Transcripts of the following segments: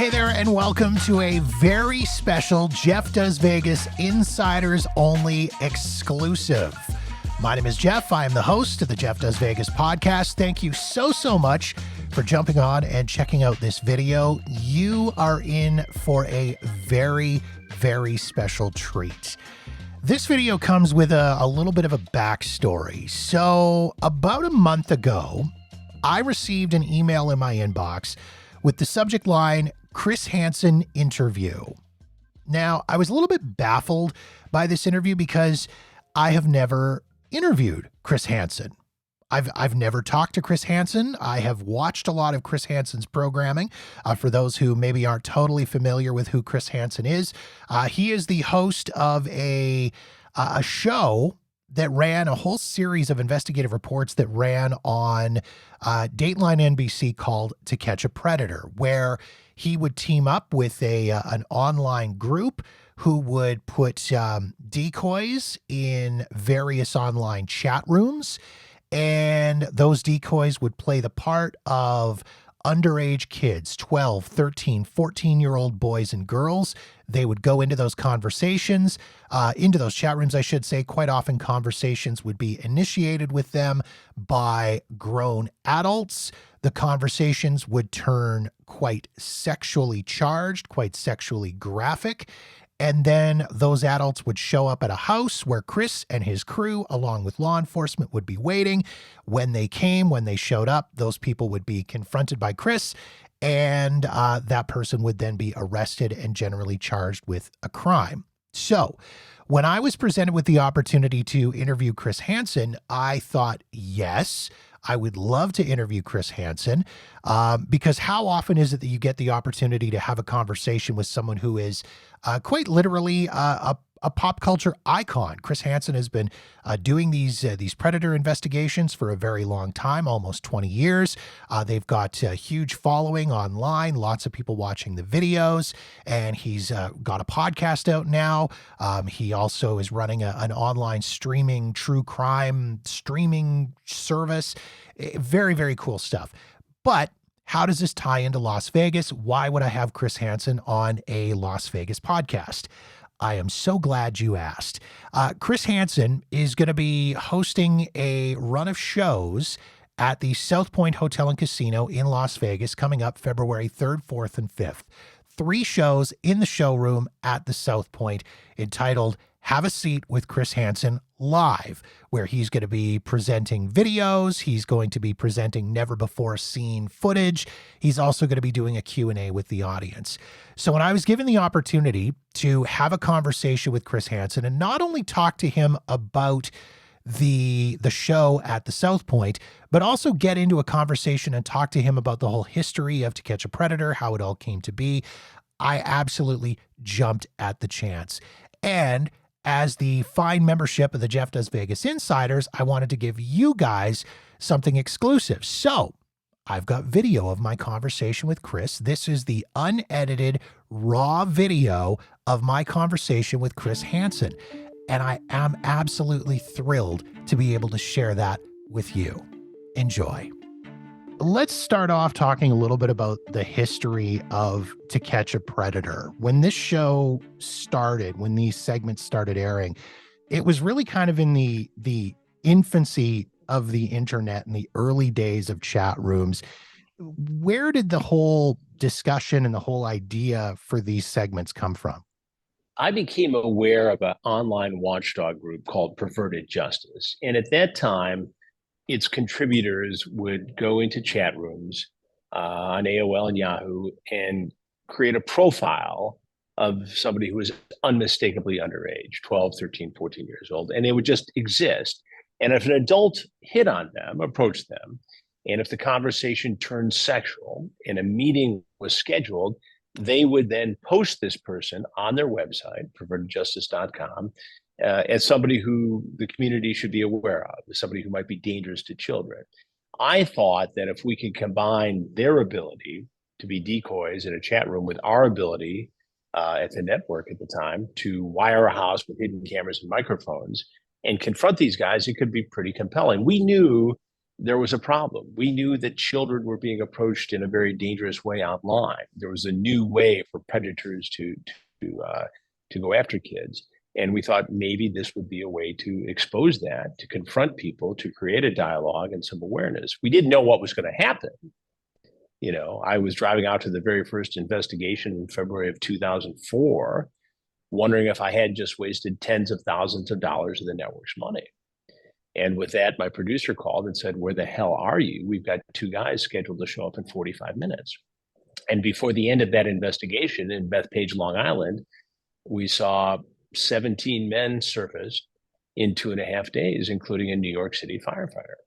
Hey there, and welcome to a very special Jeff Does Vegas Insiders Only exclusive. My name is Jeff. I am the host of the Jeff Does Vegas podcast. Thank you so much for jumping on and checking out this video. You are in for a very special treat. This video comes with a little bit of a backstory. So about a month ago, I received an email in my inbox with the subject line, Chris Hansen interview. Now, I was a little bit baffled by this interview because I have never interviewed Chris Hansen. I've never talked to Chris Hansen. I have watched a lot of Chris Hansen's programming. For those who maybe aren't totally familiar with who Chris Hansen is, he is the host of a show that ran a whole series of investigative reports that ran on Dateline NBC called To Catch a Predator, where he would team up with an online group who would put decoys in various online chat rooms, and those decoys would play the part of underage kids, 12, 13, 14-year-old boys and girls. They would go into those conversations, into those chat rooms, I should say. Quite often conversations would be initiated with them by grown adults. The conversations would turn quite sexually charged, quite sexually graphic. And then those adults would show up at a house where Chris and his crew, along with law enforcement, would be waiting. When they showed up, those people would be confronted by Chris, and that person would then be arrested and generally charged with a crime. So when I was presented with the opportunity to interview Chris Hansen, I thought, yes, I would love to interview Chris Hansen, because how often is it that you get the opportunity to have a conversation with someone who is quite literally a pop culture icon? Chris Hansen has been doing these predator investigations for a very long time, almost 20 years. They've got a huge following online, lots of people watching the videos, and he's got a podcast out now. He also is running an online streaming true crime streaming service. Very cool stuff. But how does this tie into Las Vegas? Why would I have Chris Hansen on a Las Vegas podcast? I am so glad you asked. Chris Hansen is going to be hosting a run of shows at the South Point Hotel and Casino in Las Vegas coming up February 3rd, 4th, and 5th. 3 shows in the showroom at the South Point entitled Have a Seat with Chris Hansen Live, where he's going to be presenting videos. He's going to be presenting never before seen footage. He's also going to be doing a Q&A with the audience. So when I was given the opportunity to have a conversation with Chris Hansen and not only talk to him about the show at the South Point, but also get into a conversation and talk to him about the whole history of To Catch a Predator, how it all came to be, I absolutely jumped at the chance. And as the fine membership of the Jeff Does Vegas Insiders, I wanted to give you guys something exclusive. So I've got video of my conversation with Chris. This is the unedited, raw video of my conversation with Chris Hansen. And I am absolutely thrilled to be able to share that with you. Enjoy. Let's start off talking a little bit about the history of To Catch a Predator. When this show started, when these segments started airing, it was really kind of in the infancy of the internet and the early days of chat rooms. Where did the whole discussion and the whole idea for these segments come from? I became aware of an online watchdog group called Perverted Justice. And at that time, its contributors would go into chat rooms on AOL and Yahoo and create a profile of somebody who was unmistakably underage, 12, 13, 14 years old. And they would just exist. And if an adult hit on them, approached them, and if the conversation turned sexual and a meeting was scheduled, they would then post this person on their website, pervertedjustice.com, as somebody who the community should be aware of, as somebody who might be dangerous to children. I thought that if we could combine their ability to be decoys in a chat room with our ability at the network at the time to wire a house with hidden cameras and microphones and confront these guys, it could be pretty compelling. We knew there was a problem. We knew that children were being approached in a very dangerous way online. There was a new way for predators to go after kids, and we thought maybe this would be a way to expose that, to confront people, to create a dialogue and some awareness. We didn't know what was going to happen. I was driving out to the very first investigation in February of 2004, wondering if I had just wasted tens of thousands of dollars of the network's money. And with that, my producer called and said, "Where the hell are you? We've got two guys scheduled to show up in 45 minutes." And before the end of that investigation in Bethpage, Long Island, we saw 17 men surface in 2.5 days, including a New York City firefighter.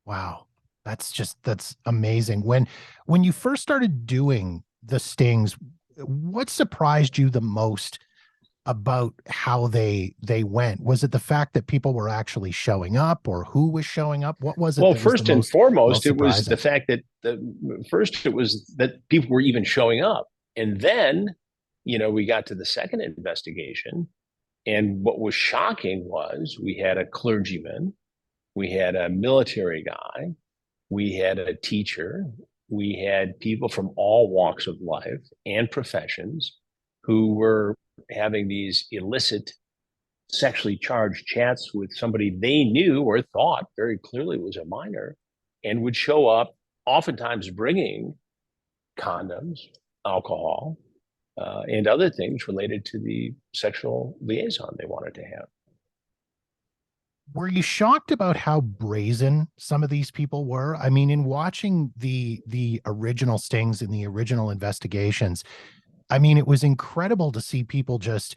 Wow. That's amazing. When you first started doing the stings, what surprised you the most about how they went? Was it the fact that people were actually showing up, or who was showing up? What was it Well, that was the first and most foremost, it was surprising? the fact that first it was that people were even showing up. And then, we got to the second investigation. And what was shocking was we had a clergyman, we had a military guy, we had a teacher, we had people from all walks of life and professions who were having these illicit, sexually charged chats with somebody they knew or thought very clearly was a minor, and would show up, oftentimes bringing condoms, alcohol, and other things related to the sexual liaison they wanted to have. Were you shocked about how brazen some of these people were? I mean, in watching the original stings and the original investigations, I mean, it was incredible to see people just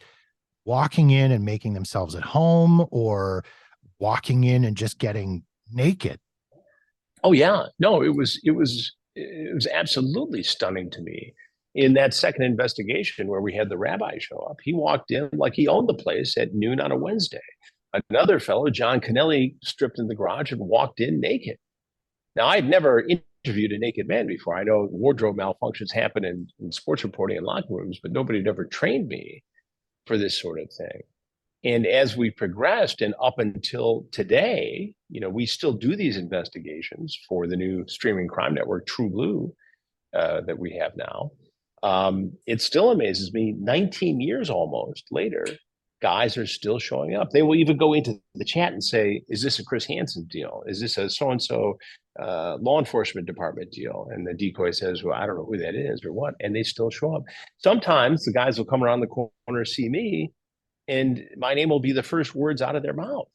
walking in and making themselves at home, or walking in and just getting naked. Oh yeah, no, it was absolutely stunning to me. In that second investigation where we had the rabbi show up, he walked in like he owned the place at noon on a Wednesday. Another fellow, John Kennelly, stripped in the garage and walked in naked. Now, I'd never interviewed a naked man before. I know wardrobe malfunctions happen in sports reporting and locker rooms, but nobody had ever trained me for this sort of thing. And as we progressed and up until today, we still do these investigations for the new streaming crime network, True Blue, that we have now. It still amazes me, 19 years almost later, guys are still showing up. They will even go into the chat and say, "Is this a Chris Hansen deal? Is this a so-and-so law enforcement department deal?" And the decoy says, "Well, I don't know who that is or what." And they still show up. Sometimes the guys will come around the corner, see me, and my name will be the first words out of their mouth.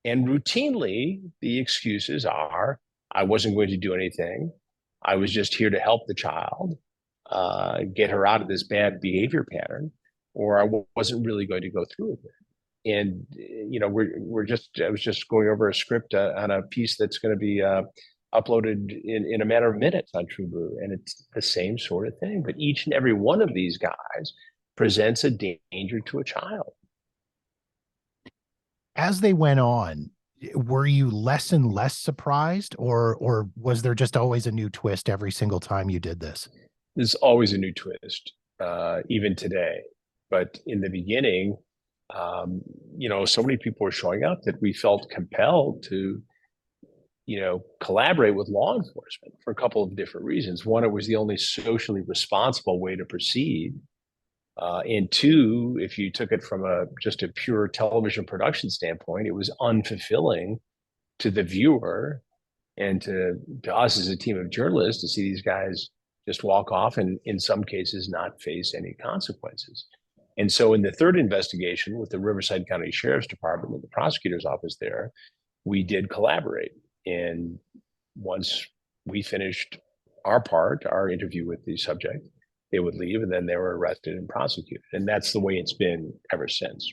And routinely, the excuses are, "I wasn't going to do anything. I was just here to help the child, get her out of this bad behavior pattern, or I wasn't really going to go through with it." And I was just going over a script on a piece that's going to be uploaded in a matter of minutes on True Blue, and it's the same sort of thing. But each and every one of these guys presents a danger to a child. As they went on, were you less and less surprised, or was there just always a new twist every single time you did this? There's always a new twist, even today. But in the beginning, so many people were showing up that we felt compelled to, collaborate with law enforcement for a couple of different reasons. One, it was the only socially responsible way to proceed. And two, if you took it from just a pure television production standpoint, it was unfulfilling to the viewer and to us as a team of journalists to see these guys just walk off and in some cases not face any consequences. And so in the third investigation with the Riverside County Sheriff's Department and the prosecutor's office there, we did collaborate. And once we finished our interview with the subject, they would leave, and then they were arrested and prosecuted. And that's the way it's been ever since.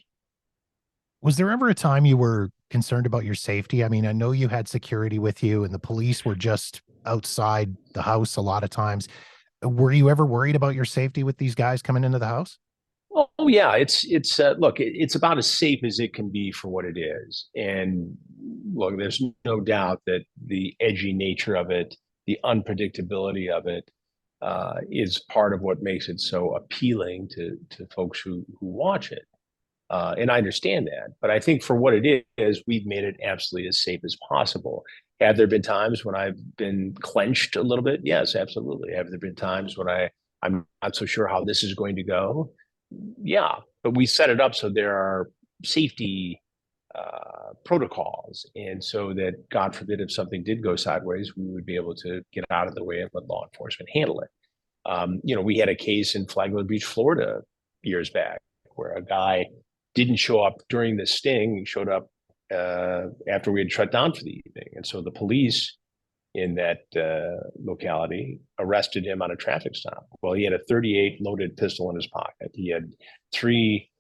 Was there ever a time you were concerned about your safety? I mean, I know you had security with you and the police were just outside the house a lot of times. Were you ever worried about your safety with these guys coming into the house? Oh yeah, look, it's about as safe as it can be for what it is. And look, there's no doubt that the edgy nature of it, the unpredictability of it, is part of what makes it so appealing to folks who watch it. And I understand that, but I think for what it is, we've made it absolutely as safe as possible. Have there been times when I've been clenched a little bit? Yes, absolutely. Have there been times when I'm not so sure how this is going to go? Yeah, but we set it up so there are safety protocols, and so that God forbid if something did go sideways, we would be able to get out of the way and let law enforcement handle it. We had a case in Flagler Beach, Florida, years back, where a guy didn't show up during the sting. He showed up after we had shut down for the evening, and so the police in that locality arrested him on a traffic stop. Well, he had a 38 loaded pistol in his pocket. He had three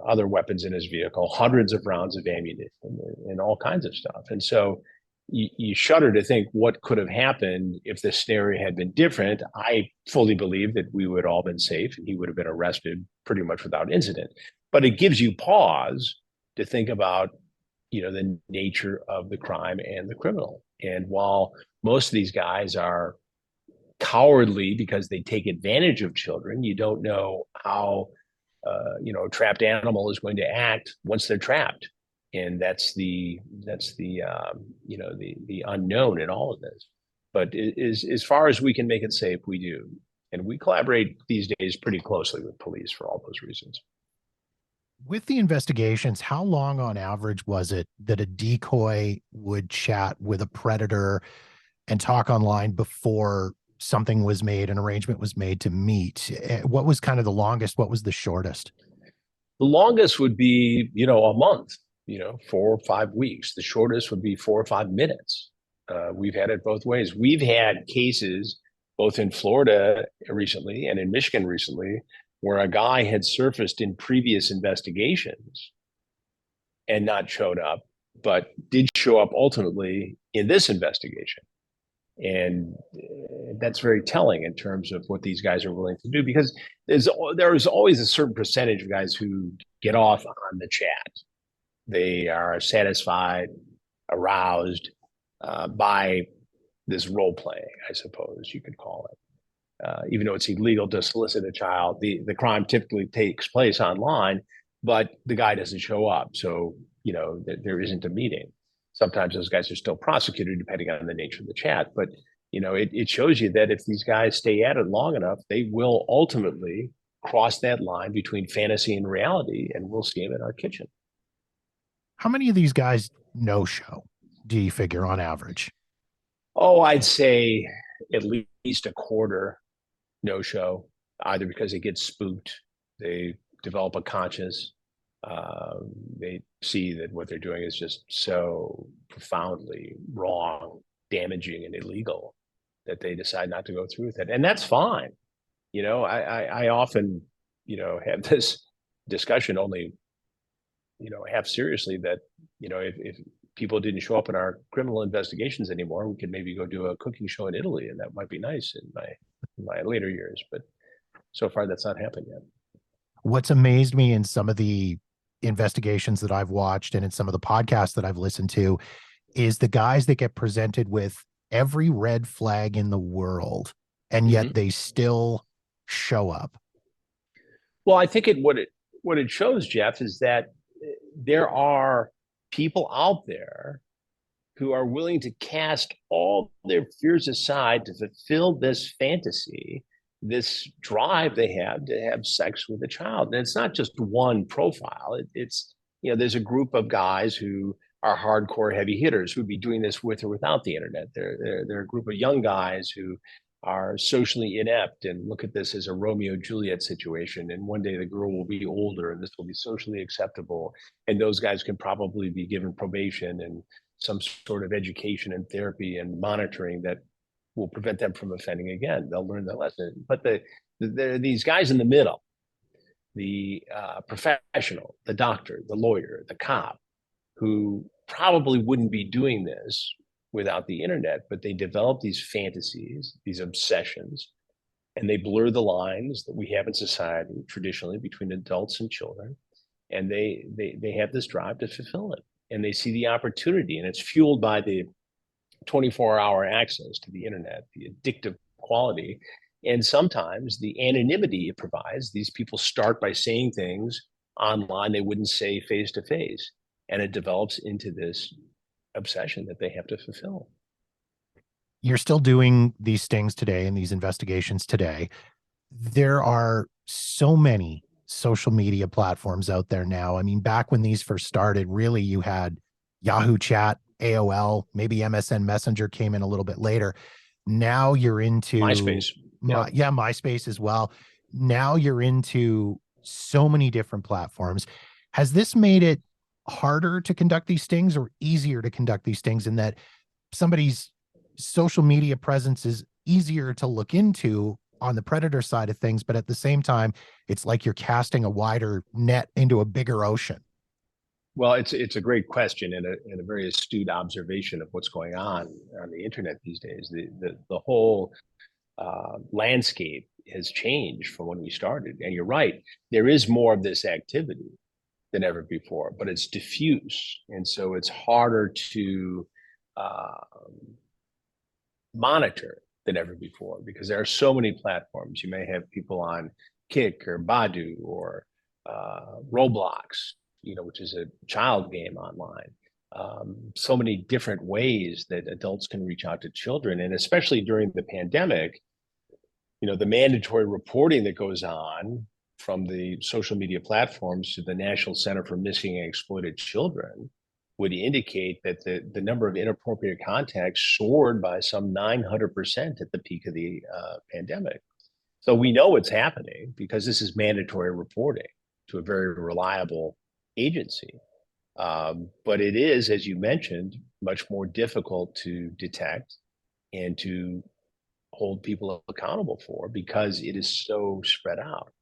other weapons in his vehicle, hundreds of rounds of ammunition, and all kinds of stuff. And so you shudder to think what could have happened if the scenario had been different. I fully believe that we would all been safe and he would have been arrested pretty much without incident. But it gives you pause to think about, the nature of the crime and the criminal. And while most of these guys are cowardly because they take advantage of children, you don't know how a trapped animal is going to act once they're trapped, and that's the unknown in all of this. But as far as we can make it safe, we do, and we collaborate these days pretty closely with police for all those reasons. With the investigations, how long on average was it that a decoy would chat with a predator and talk online before something was made, an arrangement was made to meet? What was kind of the longest? What was the shortest? The longest would be, a month, 4 or 5 weeks. The shortest would be 4 or 5 minutes. We've had it both ways. We've had cases both in Florida recently and in Michigan recently where a guy had surfaced in previous investigations and not showed up, but did show up ultimately in this investigation. And that's very telling in terms of what these guys are willing to do, because there's always a certain percentage of guys who get off on the chat. They are satisfied, aroused by this role play, I suppose you could call it. Even though it's illegal to solicit a child, the crime typically takes place online, but the guy doesn't show up. So, there isn't a meeting. Sometimes those guys are still prosecuted depending on the nature of the chat. But, it shows you that if these guys stay at it long enough, they will ultimately cross that line between fantasy and reality, and we'll see them in our kitchen. How many of these guys no show, do you figure, on average? Oh, I'd say at least a quarter no show, either because they get spooked, they develop a conscience, they see that what they're doing is just so profoundly wrong, damaging, and illegal that they decide not to go through with it. And that's fine. I often, have this discussion only, half seriously that, if people didn't show up in our criminal investigations anymore, we could maybe go do a cooking show in Italy, and that might be nice in my later years. But so far, that's not happened yet. What's amazed me in some of the investigations that I've watched and in some of the podcasts that I've listened to is the guys that get presented with every red flag in the world, and yet they still show up. Well, I think what it shows, Jeff, is that there are people out there who are willing to cast all their fears aside to fulfill this fantasy, this drive they have to have sex with a child. And it's not just one profile. It's there's a group of guys who are hardcore heavy hitters who'd be doing this with or without the internet. They're a group of young guys who are socially inept and look at this as a Romeo Juliet situation. And one day the girl will be older and this will be socially acceptable. And those guys can probably be given probation and some sort of education and therapy and monitoring that will prevent them from offending again. They'll learn their lesson. But these guys in the middle, the professional, the doctor, the lawyer, the cop, who probably wouldn't be doing this without the internet, but they develop these fantasies, these obsessions, and they blur the lines that we have in society traditionally between adults and children. And they have this drive to fulfill it. And they see the opportunity, and it's fueled by the 24-hour access to the internet, the addictive quality, and sometimes the anonymity it provides. These people start by saying things online they wouldn't say face to face. And it develops into this obsession that they have to fulfill. You're still doing these things today and these investigations today. There are so many social media platforms out there now. I mean, back when these first started, really you had Yahoo Chat, AOL, maybe MSN Messenger came in a little bit later. Now you're into MySpace. Yeah. MySpace as well. Now you're into so many different platforms. Has this made it harder to conduct these things or easier to conduct these things in that somebody's social media presence is easier to look into on the predator side of things, but at the same time, it's like you're casting a wider net into a bigger ocean? Well, it's a great question and a very astute observation of what's going on the internet these days. The whole landscape has changed from when we started. And you're right, there is more of this activity than ever before, but it's diffuse, and so it's harder to uh, monitor than ever before because there are so many platforms. You may have people on Kick or Badu or Roblox, which is a child game online. So many different ways that adults can reach out to children, and especially during the pandemic, the mandatory reporting that goes on from the social media platforms to the National Center for Missing and Exploited Children would indicate that the number of inappropriate contacts soared by some 900% at the peak of the pandemic. So we know it's happening because this is mandatory reporting to a very reliable agency. But it is, as you mentioned, much more difficult to detect and to hold people accountable for because it is so spread out.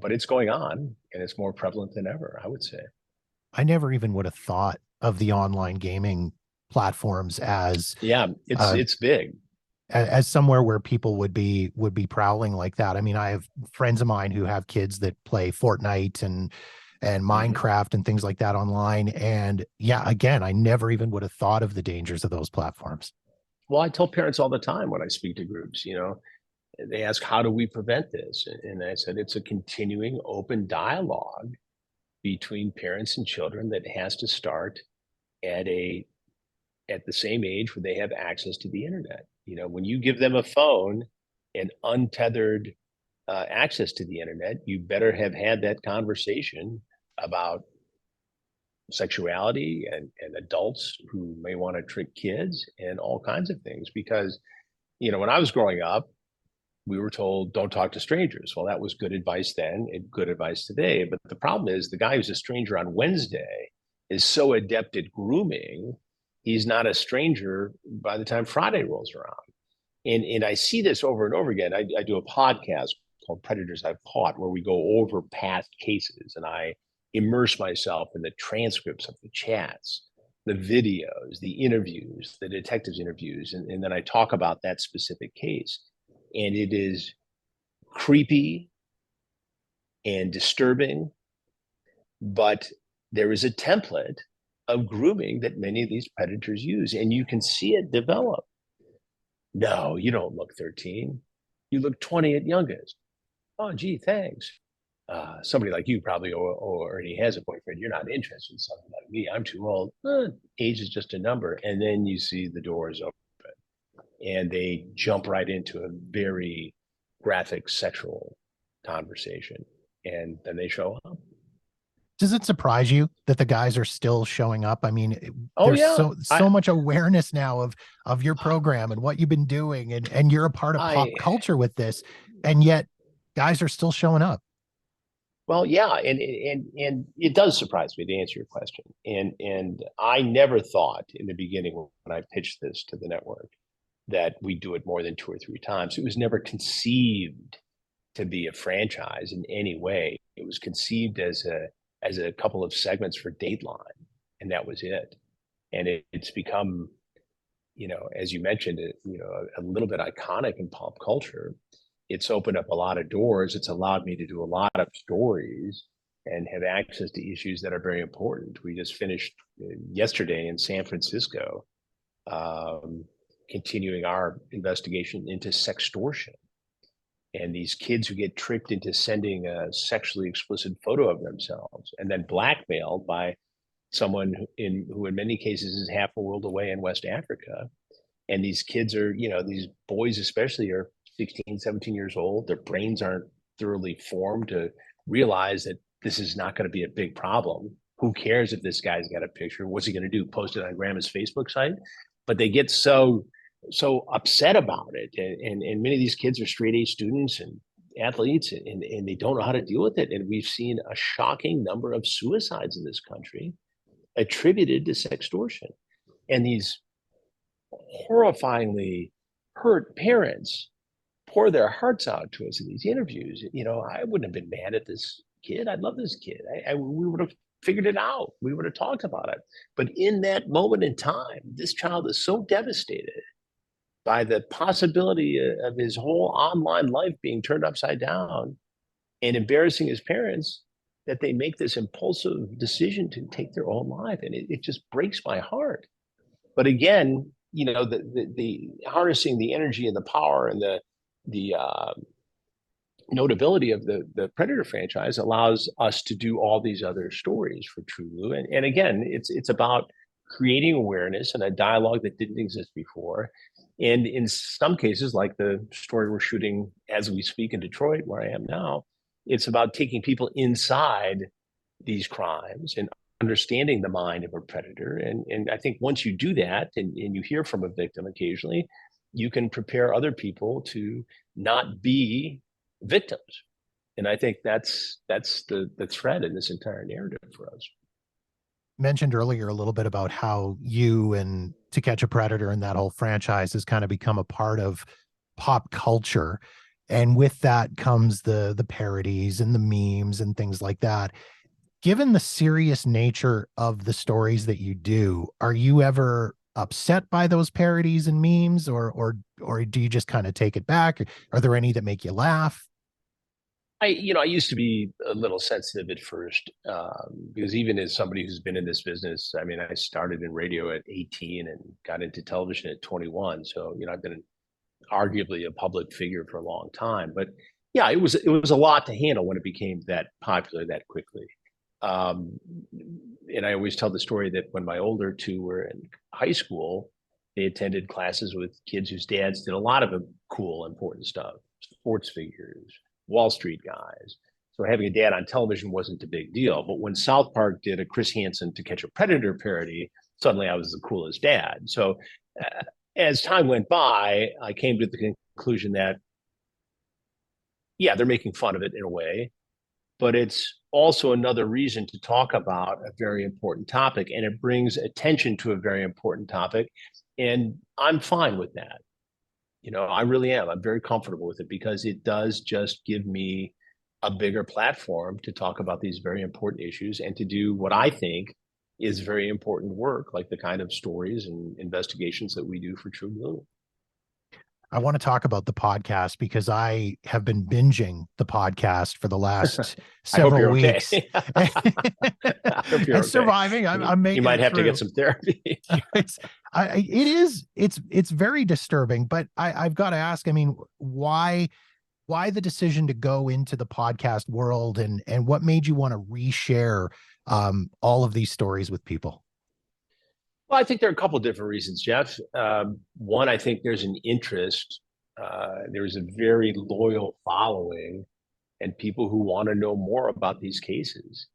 But it's going on and it's more prevalent than ever, I would say. I never even would have thought of the online gaming platforms as Yeah, uh, it's big. as somewhere where people would be prowling like that. I mean, I have friends of mine who have kids that play Fortnite and Mm-hmm. Minecraft and things like that online. And yeah, again, I never even would have thought of the dangers of those platforms. Well, I tell parents all the time when I speak to groups, they ask, how do we prevent this? And I said, it's a continuing open dialogue between parents and children that has to start at at the same age where they have access to the internet. When you give them a phone and untethered access to the internet, you better have had that conversation about sexuality and adults who may want to trick kids and all kinds of things. Because, when I was growing up, we were told don't talk to strangers. Well, that was good advice then and good advice today. But the problem is the guy who's a stranger on Wednesday is so adept at grooming, he's not a stranger by the time Friday rolls around. And I see this over and over again. I do a podcast called Predators I've Caught, where we go over past cases and I immerse myself in the transcripts of the chats, the videos, the interviews, the detectives' interviews, and then I talk about that specific case. And it is creepy and disturbing, but there is a template of grooming that many of these predators use, and you can see it develop. No, you don't look 13. You look 20 at youngest. Oh, gee, thanks. Somebody like you probably already has a boyfriend. You're not interested in something like me. I'm too old. Age is just a number. And then you see the doors open and they jump right into a very graphic sexual conversation. And then they show up. Does it surprise you that the guys are still showing up? I mean, Oh, there's yeah. so much awareness now of your program and what you've been doing, and you're a part of pop I culture with this, and yet guys are still showing up. Well, yeah, and it does surprise me to answer your question. And I never thought in the beginning when I pitched this to the network that we'd do it more than two or three times. It was never conceived to be a franchise in any way. It was conceived as a couple of segments for Dateline, and that was it. And it's become, as you mentioned, a little bit iconic in pop culture. It's opened up a lot of doors. It's allowed me to do a lot of stories and have access to issues that are very important. We just finished yesterday in San Francisco, continuing our investigation into sextortion. and these kids who get tricked into sending a sexually explicit photo of themselves and then blackmailed by someone who in many cases is half a world away in West Africa. And these kids are, these boys especially are 16, 17 years old. Their brains aren't thoroughly formed to realize that this is not going to be a big problem. Who cares if this guy's got a picture? What's he going to do? Post it on grandma's Facebook site? But they get so upset about it. And many of these kids are straight A students and athletes, and they don't know how to deal with it. And we've seen a shocking number of suicides in this country attributed to sextortion. And these horrifyingly hurt parents pour their hearts out to us in these interviews. I wouldn't have been mad at this kid. I love this kid. We would have figured it out. We would have talked about it. But in that moment in time, this child is so devastated by the possibility of his whole online life being turned upside down and embarrassing his parents that they make this impulsive decision to take their own life. And it just breaks my heart. But again, the harnessing the energy and the power and the notability of the Predator franchise allows us to do all these other stories for True. And again, it's about creating awareness and a dialogue that didn't exist before. And in some cases, like the story we're shooting as we speak in Detroit, where I am now, it's about taking people inside these crimes and understanding the mind of a predator. And I think once you do that and you hear from a victim occasionally, you can prepare other people to not be victims. And I think that's the thread in this entire narrative for us. Mentioned earlier a little bit about how you and To Catch a Predator and that whole franchise has kind of become a part of pop culture. And with that comes the parodies and the memes and things like that. Given the serious nature of the stories that you do, are you ever upset by those parodies and memes, or do you just kind of take it back? Are there any that make you laugh? I used to be a little sensitive at first, because even as somebody who's been in this business, I mean, I started in radio at 18 and got into television at 21. So, I've been arguably a public figure for a long time. But yeah, it was a lot to handle when it became that popular that quickly. And I always tell the story that when my older two were in high school, they attended classes with kids whose dads did a lot of cool, important stuff, sports figures, Wall Street guys. So having a dad on television wasn't a big deal. But when South Park did a Chris Hansen To Catch a Predator parody, suddenly I was the coolest dad. So as time went by, I came to the conclusion that, yeah, they're making fun of it in a way, but it's also another reason to talk about a very important topic, and it brings attention to a very important topic. And I'm fine with that. I really am. I'm very comfortable with it because it does just give me a bigger platform to talk about these very important issues and to do what I think is very important work, like the kind of stories and investigations that we do for True Blue. I want to talk about the podcast because I have been binging the podcast for the last several weeks. Okay. I hope you're okay. Surviving. I'm making. You might have through. to get some therapy. It's very disturbing, but I've got to ask. I mean, why the decision to go into the podcast world, and what made you want to reshare all of these stories with people? Well, I think there are a couple of different reasons, Jeff. One, I think there's an interest. There's a very loyal following and people who want to know more about these cases.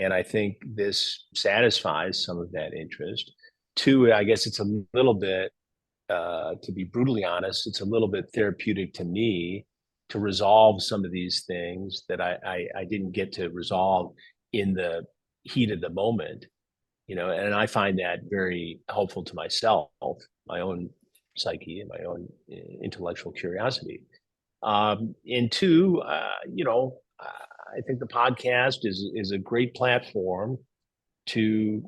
And I think this satisfies some of that interest. Two, I guess it's a little bit, to be brutally honest, it's a little bit therapeutic to me to resolve some of these things that I didn't get to resolve in the heat of the moment. And I find that very helpful to myself, my own psyche and my own intellectual curiosity. And two, I think the podcast is a great platform to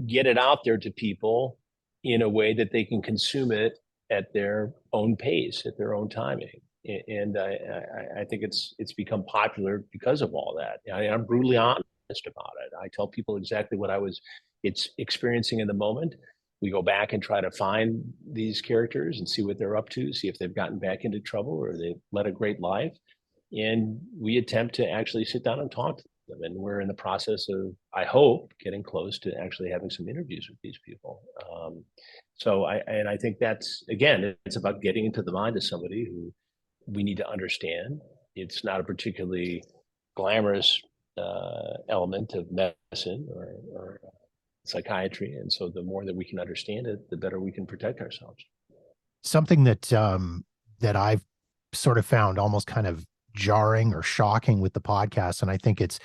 get it out there to people in a way that they can consume it at their own pace, at their own timing. And I think it's become popular because of all that. I'm brutally honest about it. I tell people exactly what I was experiencing in the moment. We go back and try to find these characters and see what they're up to, see if they've gotten back into trouble or they've led a great life. And we attempt to actually sit down and talk to them. And we're in the process of, I hope, getting close to actually having some interviews with these people. I think that's, again, it's about getting into the mind of somebody who we need to understand. It's not a particularly glamorous element of medicine or psychiatry. And so the more that we can understand it, the better we can protect ourselves. Something that I've sort of found almost kind of jarring or shocking with the podcast, and I think it's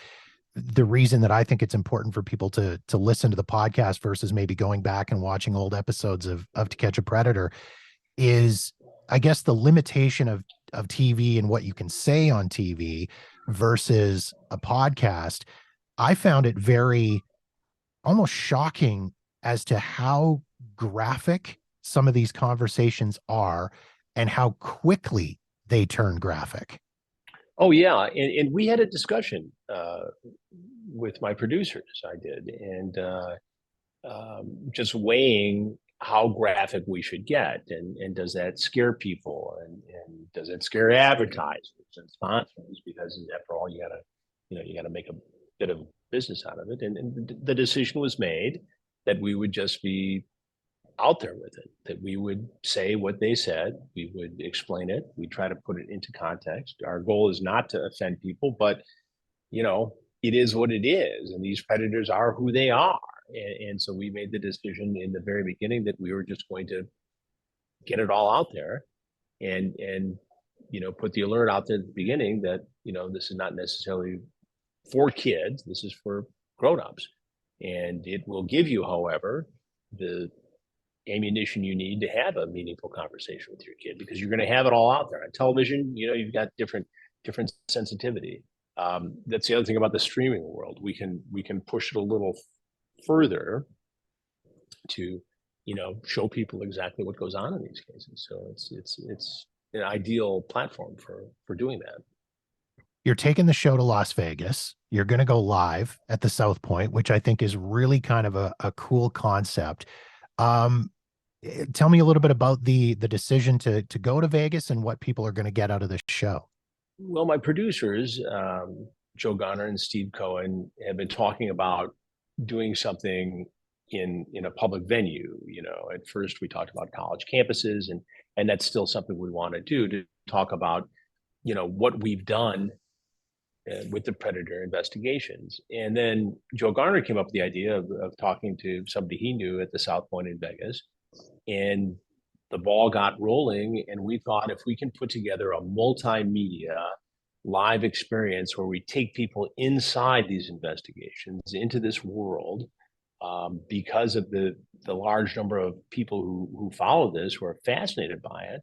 the reason that I think it's important for people to listen to the podcast versus maybe going back and watching old episodes of To Catch a Predator, is I guess the limitation of TV and what you can say on TV versus a podcast. I found it very almost shocking as to how graphic some of these conversations are and how quickly they turn graphic. Oh yeah, and we had a discussion with my producers. I did, and just weighing how graphic we should get, and does that scare people, and does it scare advertisers and sponsors? Because after all, you gotta make a bit of business out of it. And the decision was made that we would just be out there with it, that we would say what they said, we would explain it, we try to put it into context. Our goal is not to offend people, but it is what it is, and these predators are who they are. And so we made the decision in the very beginning that we were just going to get it all out there, and put the alert out there at the beginning that this is not necessarily for kids, this is for grown-ups. And it will give you, however, the ammunition you need to have a meaningful conversation with your kid, because you're going to have it all out there on television. You've got different sensitivity. That's the other thing about the streaming world. We can push it a little further to show people exactly what goes on in these cases. So it's an ideal platform for doing that. You're taking the show to Las Vegas. You're going to go live at the South Point, which I think is really kind of a cool concept. Tell me a little bit about the decision to go to Vegas and what people are going to get out of this show. Well, my producers, Joe Garner and Steve Cohen, have been talking about doing something in a public venue. At first we talked about college campuses, and that's still something we want to do, to talk about what we've done with the predator investigations. And then Joe Garner came up with the idea of talking to somebody he knew at the South Point in Vegas, and the ball got rolling. And we thought, if we can put together a multimedia live experience where we take people inside these investigations, into this world, because of the large number of people who follow this, who are fascinated by it,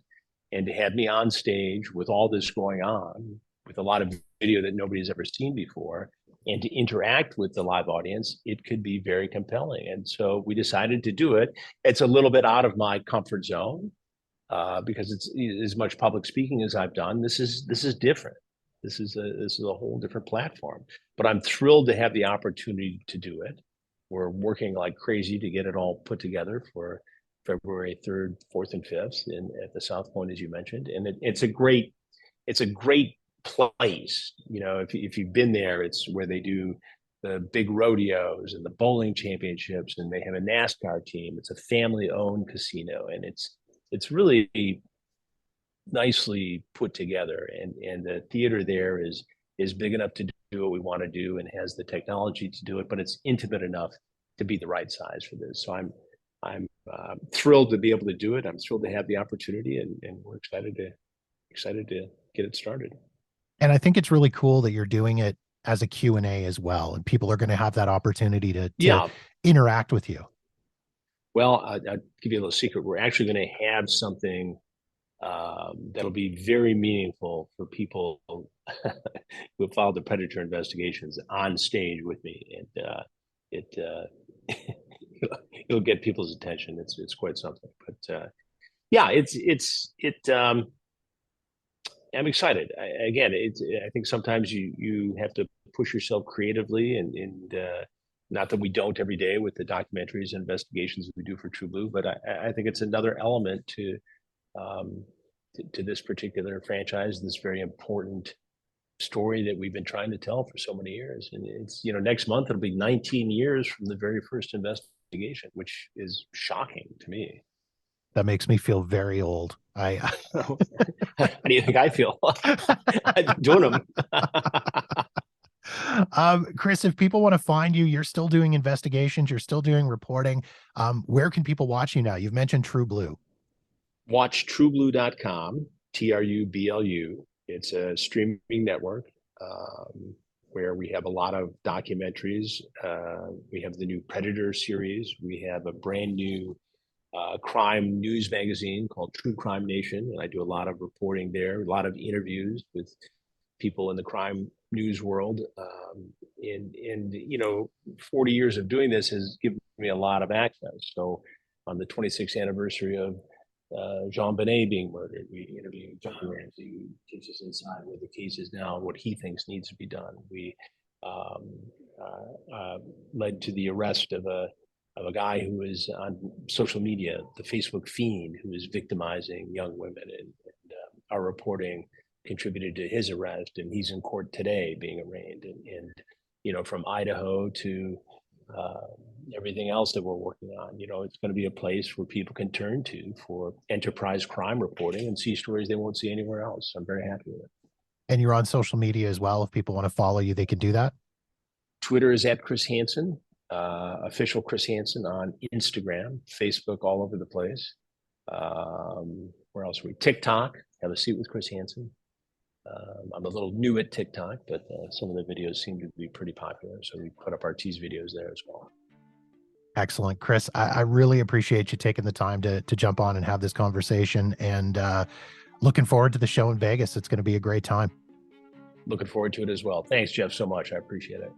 and to have me on stage with all this going on, with a lot of video that nobody's ever seen before, and to interact with the live audience, it could be very compelling. And so we decided to do it. It's a little bit out of my comfort zone, because it's as much public speaking as I've done. This is different. This is a whole different platform. But I'm thrilled to have the opportunity to do it. We're working like crazy to get it all put together for February 3rd, 4th, and 5th at the South Point, as you mentioned. And it's a great place. If you've been there, it's where they do the big rodeos and the bowling championships, and they have a NASCAR team. It's a family-owned casino, and it's really nicely put together. And the theater there is big enough to do what we want to do, and has the technology to do it, but it's intimate enough to be the right size for this. So I'm thrilled to be able to do it. I'm thrilled to have the opportunity, and we're excited to get it started. And I think it's really cool that you're doing it as a Q&A as well, and people are going to have that opportunity to interact with you. Well, I'll give you a little secret. We're actually going to have something that'll be very meaningful for people who have followed the predator investigations on stage with me, and it'll get people's attention. It's quite something. But I'm excited. I think sometimes you have to push yourself creatively, and Not that we don't every day with the documentaries and investigations that we do for True Blue, but I think it's another element um, to this particular franchise, this very important story that we've been trying to tell for so many years. And it's, next month it'll be 19 years from the very first investigation, which is shocking to me. That makes me feel very old. How do you think I feel? I've been doing them. Chris, if people want to find you, you're still doing investigations, you're still doing reporting. Where can people watch you now? You've mentioned True Blue. Watch trueblue.com, TRUBLU. It's a streaming network where we have a lot of documentaries. We have the new Predator series. We have a brand new crime news magazine called True Crime Nation, and I do a lot of reporting there, a lot of interviews with people in the crime news world. And 40 years of doing this has given me a lot of access. So on the 26th anniversary of Jean Benet being murdered, we interviewed John Ramsey, who takes us inside where the case is now, what he thinks needs to be done. We led to the arrest of a guy who was on social media, the Facebook fiend, who was victimizing young women, and our reporting contributed to his arrest, and he's in court today being arraigned. And from Idaho to everything else that we're working on, it's going to be a place where people can turn to for enterprise crime reporting and see stories they won't see anywhere else. I'm very happy with it. And you're on social media as well. If people want to follow you, they can do that. Twitter is at Chris Hansen, official Chris Hansen on Instagram, Facebook, all over the place. Where else are we? TikTok, have a seat with Chris Hansen. I'm a little new at TikTok, but some of the videos seem to be pretty popular. So we put up our tease videos there as well. Excellent. Chris, I really appreciate you taking the time to jump on and have this conversation, and looking forward to the show in Vegas. It's going to be a great time. Looking forward to it as well. Thanks, Jeff, so much. I appreciate it.